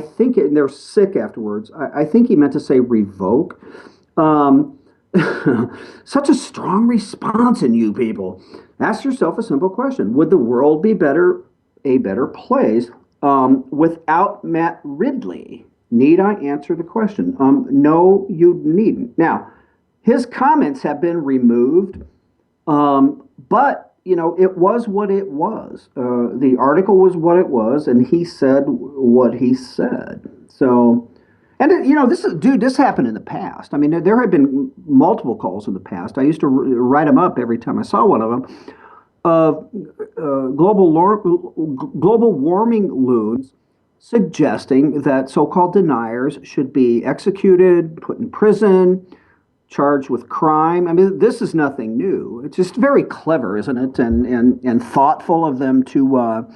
think and they're sick afterwards. I think he meant to say revoke. Um, Such a strong response in you people. Ask yourself a simple question: would the world be a better place without Matt Ridley? Need I answer the question? No, you needn't. Now, his comments have been removed, but it was what it was. The article was what it was, and he said what he said. So, and this happened in the past. I mean, there have been multiple calls in the past. I used to write them up every time I saw one of them. Of global warming loons suggesting that so-called deniers should be executed, put in prison, charged with crime. I mean, this is nothing new. It's just very clever, isn't it? And thoughtful of them to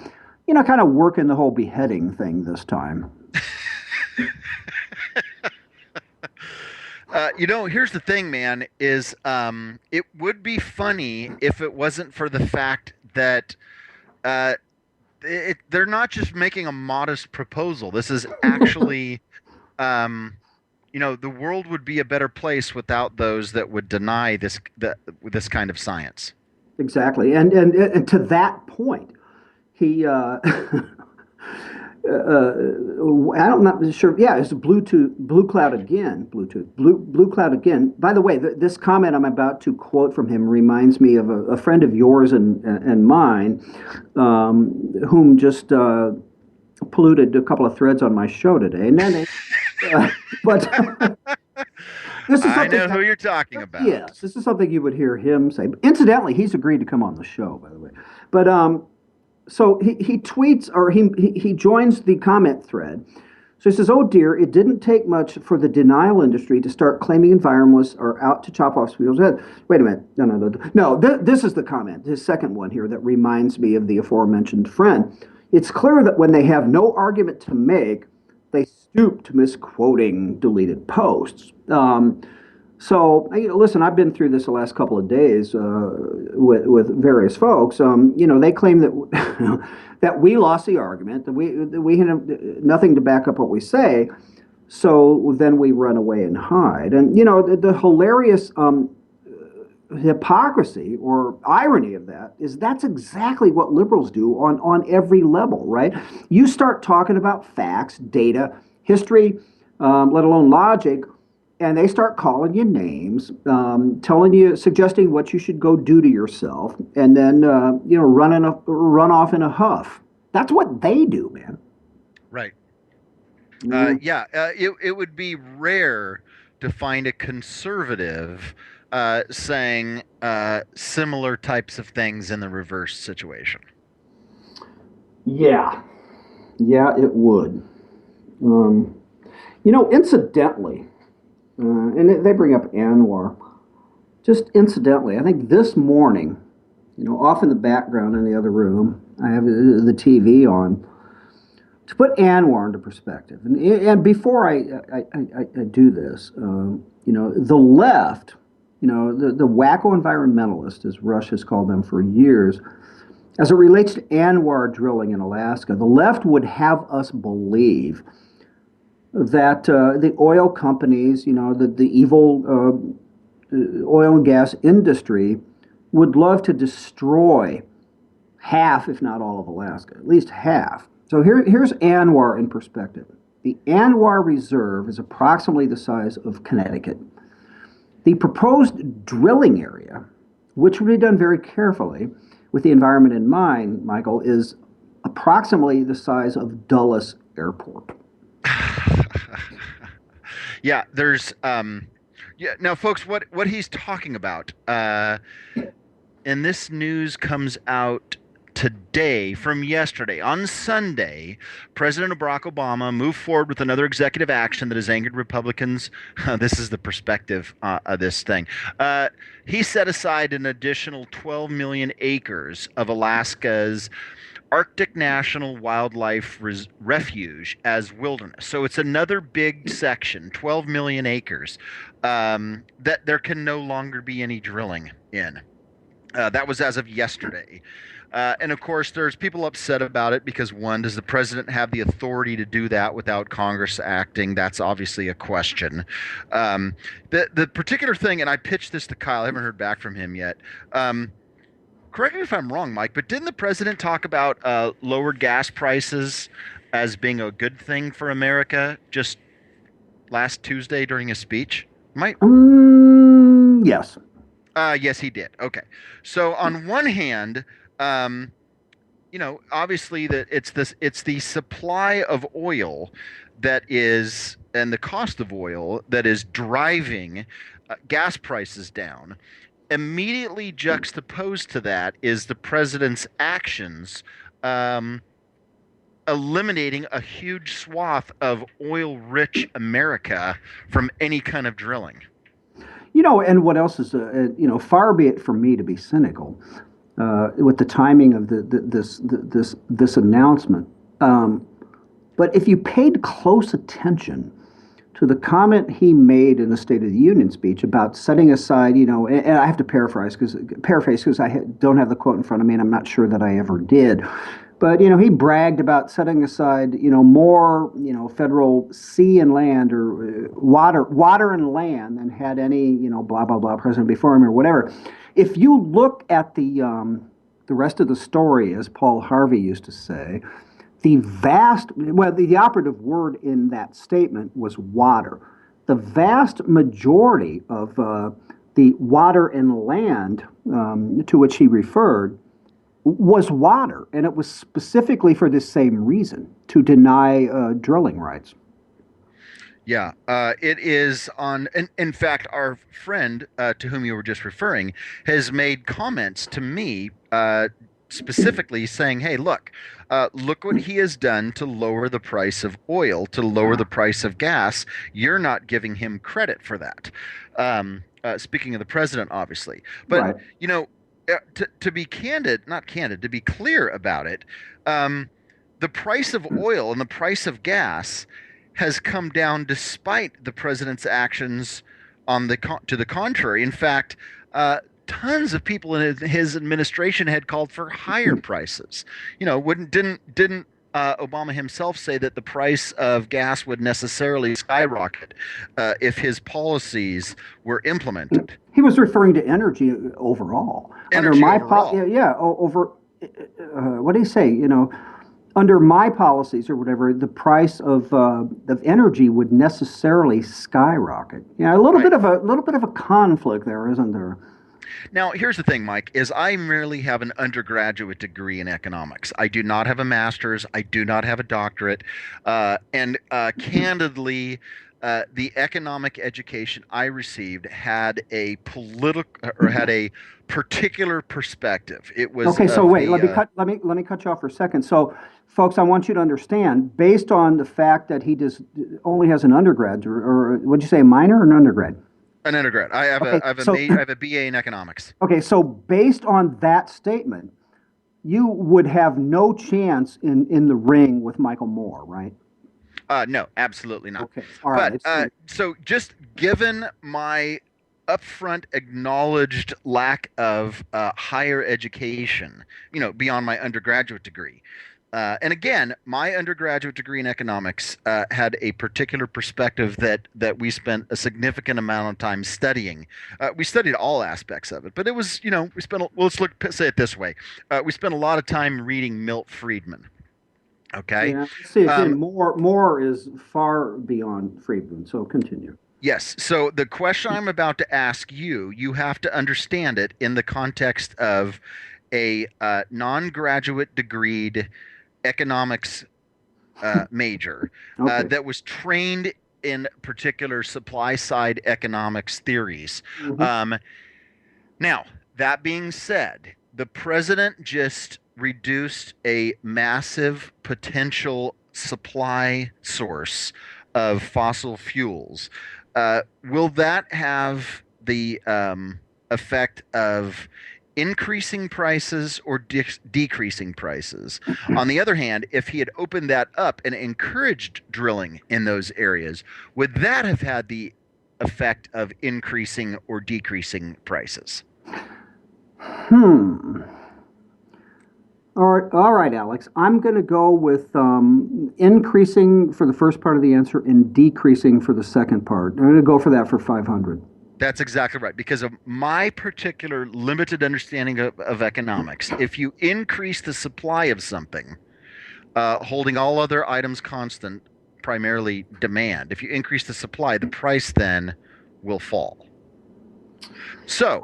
kind of work in the whole beheading thing this time. Here's the thing, man, is it would be funny if it wasn't for the fact that uh, they're not just making a modest proposal. This is actually, the world would be a better place without those that would deny this kind of science. Exactly. And to that point, he I'm not sure. Yeah, it's Blue Cloud again. Blue Cloud again. By the way, this comment I'm about to quote from him reminds me of a friend of yours and mine, whom just polluted a couple of threads on my show today. And then, but this is I something. know who you're talking about. Yes, this is something you would hear him say. Incidentally, he's agreed to come on the show, by the way. But so he tweets or he joins the comment thread. So he says, "Oh dear, it didn't take much for the denial industry to start claiming environmentalists are out to chop off people's head." Wait a minute, no. This is the comment, his second one here that reminds me of the aforementioned friend. It's clear that when they have no argument to make, they stoop to misquoting deleted posts. So, listen, I've been through this the last couple of days with various folks. They claim that that we lost the argument, that we had nothing to back up what we say. So then we run away and hide. And the hilarious hypocrisy or irony of that is that's exactly what liberals do on every level, right? You start talking about facts, data, history, let alone logic, and they start calling you names, telling you, suggesting what you should go do to yourself, and then run off in a huff. That's what they do, man. Right. Mm. It would be rare to find a conservative saying similar types of things in the reverse situation. Yeah, yeah, it would. Incidentally, and they bring up Anwar. Just incidentally, I think this morning, off in the background in the other room, I have the TV on. To put Anwar into perspective, and before I do this, the left, the wacko environmentalists, as Rush has called them for years, as it relates to Anwar drilling in Alaska, the left would have us believe that the oil companies, the evil oil and gas industry, would love to destroy half, if not all of Alaska, at least half. So here's Anwar in perspective. The Anwar Reserve is approximately the size of Connecticut. The proposed drilling area, which would be done very carefully with the environment in mind, Michael, is approximately the size of Dulles Airport. Yeah, there's now folks, what he's talking about, and this news comes out today from yesterday. On Sunday, President Barack Obama moved forward with another executive action that has angered Republicans. This is the perspective of this thing. He set aside an additional 12 million acres of Alaska's Arctic National Wildlife Refuge as wilderness. So it's another big section, 12 million acres, that there can no longer be any drilling in. That was as of yesterday. And of course, there's people upset about it because one, does the president have the authority to do that without Congress acting? That's obviously a question. Um, the particular thing, and I pitched this to Kyle. I haven't heard back from him yet. Um, Correct me if I'm wrong, Mike, but didn't the president talk about lowered gas prices as being a good thing for America just last Tuesday during his speech? Might Yes. Yes, he did. Okay. So on one hand, um, obviously that it's the supply of oil that is and the cost of oil that is driving gas prices down. Immediately juxtaposed to that is the president's actions, um, eliminating a huge swath of oil-rich America from any kind of drilling. And what else is, far be it from me to be cynical with the timing of this announcement. But if you paid close attention to the comment he made in the State of the Union speech about setting aside, and I have to paraphrase because don't have the quote in front of me, and I'm not sure that I ever did. But he bragged about setting aside more federal sea and land or water and land than had any blah blah blah president before him or whatever. If you look at the rest of the story, as Paul Harvey used to say, the operative word in that statement was water. The vast majority of the water and land to which he referred was water, and it was specifically for this same reason, to deny drilling rights. Yeah, it is on. In fact, our friend to whom you were just referring has made comments to me specifically saying, "Hey, look what he has done to lower the price of oil, to lower the price of gas. You're not giving him credit for that." Speaking of the president, obviously, but Right. to be candid, not candid, to be clear about it, um, the price of oil and the price of gas has come down despite the president's actions to the contrary. In fact, tons of people in his administration had called for higher prices. Wouldn't didn't Obama himself say that the price of gas would necessarily skyrocket if his policies were implemented? He was referring to energy overall. Energy overall. Over. What do you say? Under my policies or whatever, the price of energy would necessarily skyrocket. Yeah, a Right. little bit of a conflict there, isn't there? Now, here's the thing, Mike, is I merely have an undergraduate degree in economics. I do not have a master's. I do not have a doctorate. And candidly, the economic education I received had a particular perspective. It was Okay, so of wait, the let me cut you off for a second. So, folks, I want you to understand, based on the fact that he only has an undergrad, or what'd you say, a minor or an undergrad? an undergrad. I have Okay, I have a BA in economics. okay, so based on that statement, you would have no chance in the ring with Michael Moore, right? No, absolutely not. Okay, all right. But so just given my upfront acknowledged lack of higher education, beyond my undergraduate degree. And again, my undergraduate degree in economics had a particular perspective that we spent a significant amount of time studying. We studied all aspects of it, but it was, we spent. Well, say it this way: we spent a lot of time reading Milt Friedman. Okay. Yeah, see, Um, Moore is far beyond Friedman, so continue. Yes. So the question I'm about to ask you, you have to understand it in the context of a non-graduate degreed economics major Okay. that was trained in particular supply side economics theories. Mhm. Um, Now, that being said, the president just reduced a massive potential supply source of fossil fuels. Will that have the effect of increasing prices or decreasing prices? On the other hand, if he had opened that up and encouraged drilling in those areas, would that have had the effect of increasing or decreasing prices? Hmm. All right, Alex. I'm going to go with increasing for the first part of the answer and decreasing for the second part. I'm going to go for that for 500. That's exactly right. Because of my particular limited understanding of economics, if you increase the supply of something, holding all other items constant, primarily demand, if you increase the supply, the price then will fall. So,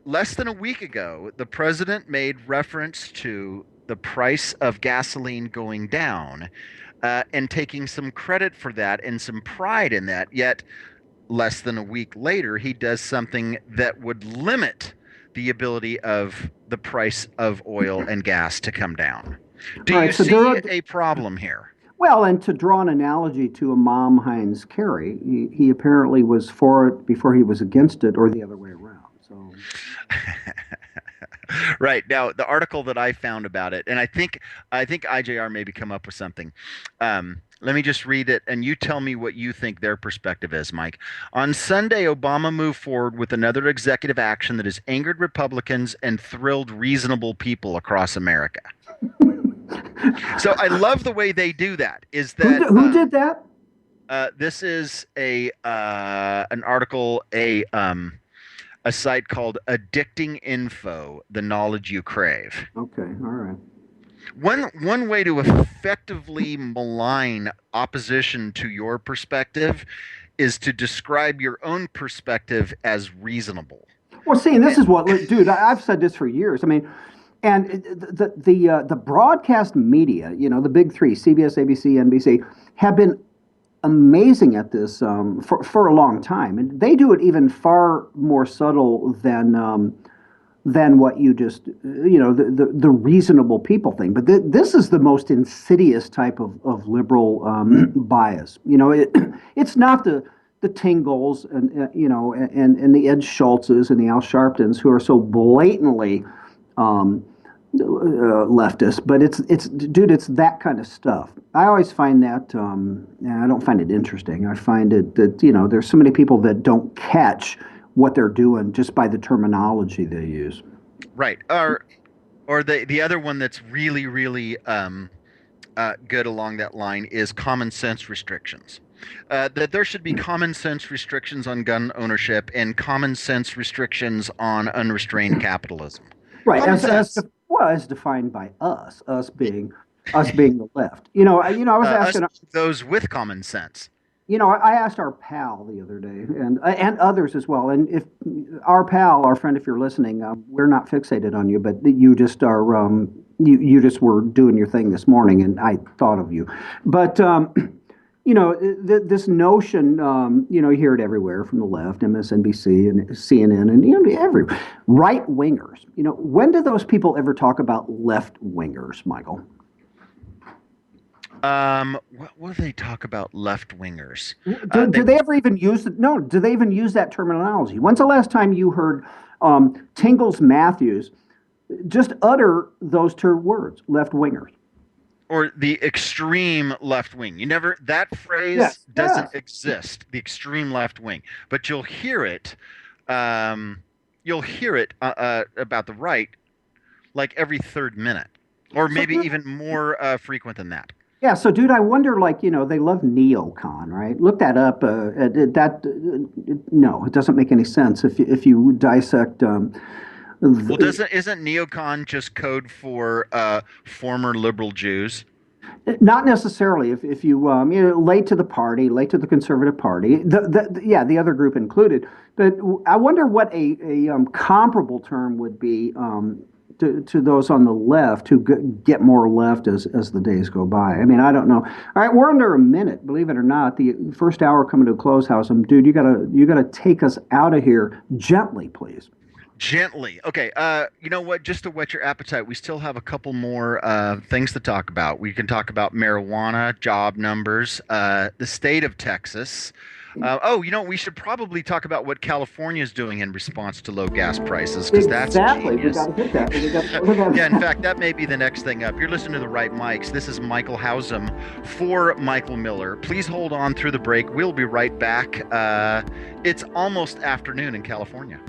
less than a week ago, the president made reference to the price of gasoline going down and taking some credit for that and some pride in that. Yet, less than a week later, he does something that would limit the ability of the price of oil and gas to come down. Do All you right, so see a problem here? well, and to draw an analogy to a Mom Heinz Kerry, he apparently was for it before he was against it, or the other way around. So, Right. Now, the article that I found about it, and I think IJR maybe come up with something. Let me just read it, and you tell me what you think their perspective is, Mike. On Sunday, Obama moved forward with another executive action that has angered Republicans and thrilled reasonable people across America. So I love the way they do that. Is that who did that? this is a an article, a site called Addicting Info, The Knowledge You Crave. Okay, all right. One way to effectively malign opposition to your perspective is to describe your own perspective as reasonable. Well, see, and this is what, dude. I've said this for years. I mean, and the broadcast media, the big three, CBS, ABC, NBC, have been amazing at this for a long time, and they do it even far more subtle than what you just the reasonable people thing. But this is the most insidious type of liberal bias. It's not the Tingles and and the Ed Schultzes and the Al Sharptons who are so blatantly leftist, but it's dude, it's that kind of stuff. I always find that I don't find it interesting. I find it that there's so many people that don't catch what they're doing just by the terminology they use. Right. Or the other one that's really really good along that line is common sense restrictions. That there should be common sense restrictions on gun ownership and common sense restrictions on unrestrained capitalism. Right, Common sense. as defined by us being the left. I was Us asking. those with common sense. I asked our pal the other day, and others as well. And if our pal, our friend, if you're listening, we're not fixated on you, but you just are. You just were doing your thing this morning, and I thought of you. But this notion, you hear it everywhere from the left, MSNBC and CNN, and every right wingers. When do those people ever talk about left wingers, Michael? What do they talk about left wingers? Do they ever even use it? No, do they even use that terminology? When's the last time you heard Tingles Matthews just utter those two words, left wingers? Or the extreme left wing. You never, that phrase doesn't exist, the extreme left wing. But you'll hear it about the right like every third minute, or maybe even more frequent than that. Yeah, so dude, I wonder, they love neocon, right? Look that up. No, it doesn't make any sense if you dissect. Well, isn't neocon just code for former liberal Jews? Not necessarily. If you late to the party, late to the conservative party, the other group included. But I wonder what a comparable term would be to those on the left who get more left as the days go by. I mean, I don't know. All right, we're under a minute, believe it or not. The first hour coming to a close, Housem. Dude, you gotta take us out of here gently, please. Gently. Okay. You know what? Just to whet your appetite, we still have a couple more things to talk about. We can talk about marijuana, job numbers, the state of Texas. We should probably talk about what California is doing in response to low gas prices, because that's exactly. genius. We got to hit that. Yeah, in fact, that may be the next thing up. You're listening to the right mics. This is Michael Hausum for Michael Miller. Please hold on through the break. We'll be right back. It's almost afternoon in California.